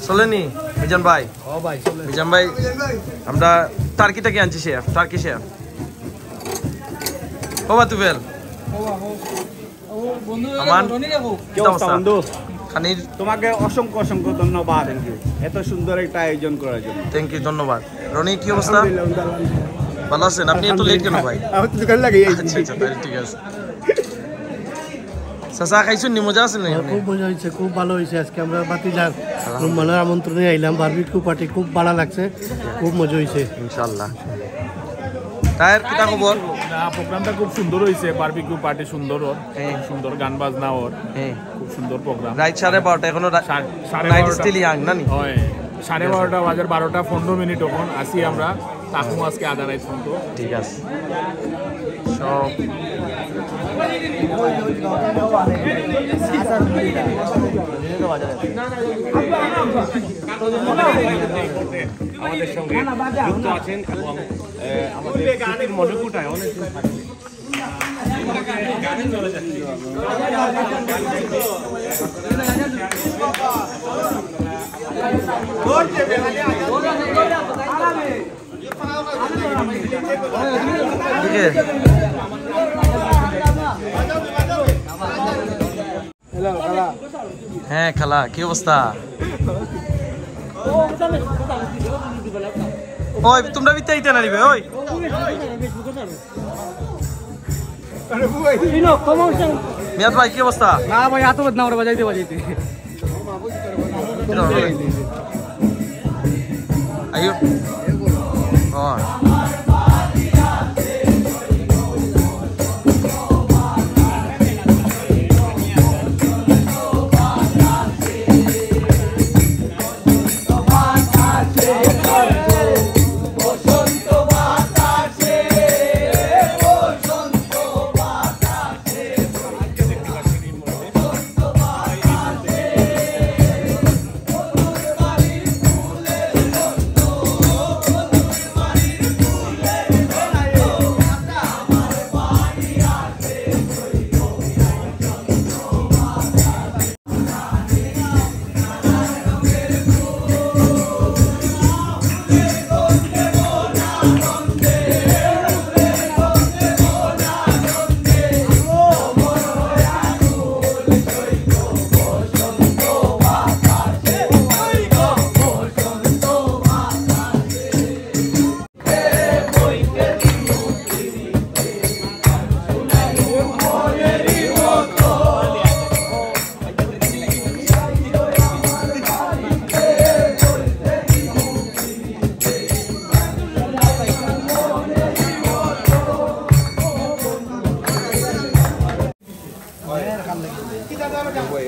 চলেনি মিজান ভাই? মিজান ভাই আমরা টার্কিটাকে আনছি, শেফ টার্কি শেফ। ও বাতুবেল খানির তোমাকে অসংখ্য অসংখ্য ধন্যবাদ, এত সুন্দর একটা আয়োজন করার জন্য। থ্যাংক ইউ, ধন্যবাদ। রনি কি অবস্থা? ভালো আছেন? আপনি এত লেট কেন ভাই? আচ্ছা আচ্ছা, ঠিক আছে। চাচা খাইছেন নি? মজা আছে? খুব মজা হয়েছে, খুব ভালো হয়েছে। আজকে আমরা বাতিজার রুমানের আমন্ত্রণে আইলাম, বারবিকিউ পার্টি খুব ভালো লাগছে, খুব মজা হয়েছে ইনশাআল্লাহ। তার কিটা খবর? প্রোগ্রামটা খুব সুন্দর হয়েছে, বারবিকিউ পার্টি সুন্দর, সুন্দর গান বাজনা, ওর খুব সুন্দর প্রোগ্রাম। রাইট 12:30 এখনো নাইট স্টিল ইয়াং না নি? হয় 12:30 বাজার 12:15 তখন আসি আমরা। তাকু আজকে আদা রাইত ফোন। ঠিক আছে সব আমাদের সঙ্গে যুক্ত আছেন এবং আমাদের মধুকুটায় অনেক গানে চলে যাচ্ছে। হ্যাঁ খালা, কি অবস্থা? ওই তোমরা বিতাইতে না নিবে? ওই মিয়াদ ভাই কি অবস্থা? না ভাই, এত না আমরা বাজাইতে আইও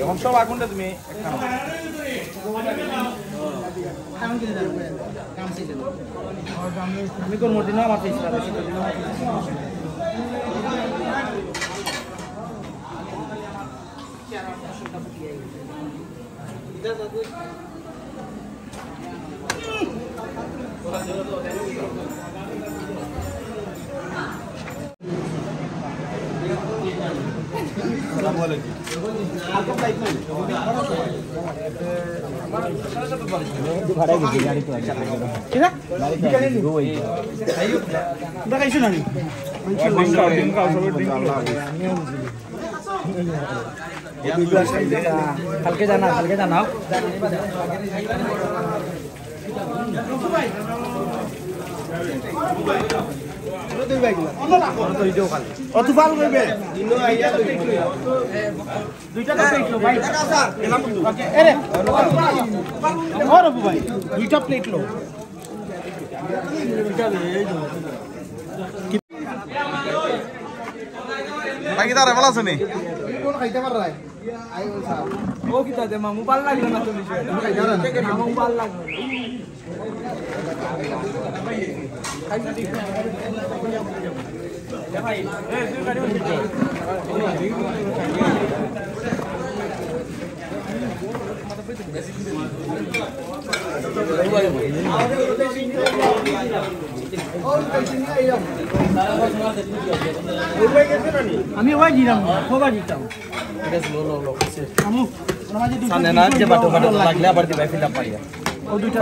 এখন সব আগুনটা তুমি আমি কোন মূর্তি না আমার কালকে জানাও অত ভাল করবে দুইটা ভাই দুইটা প্লেট লো বাকি তারা ভালো আছে নি খাইতে পার রায় ও কি তাতে মামু ভাল লাগলো না তুমি মামু ভাল লাগলো আমি ওই দিলাম খোবা দিতাম ঠিক আছে লো লো লো আমু ওর মাঝে দুটো সামনে না যে বাটো বাটো লাগলে আবার দিবা ফিল আপ পাইয়া ও দুটো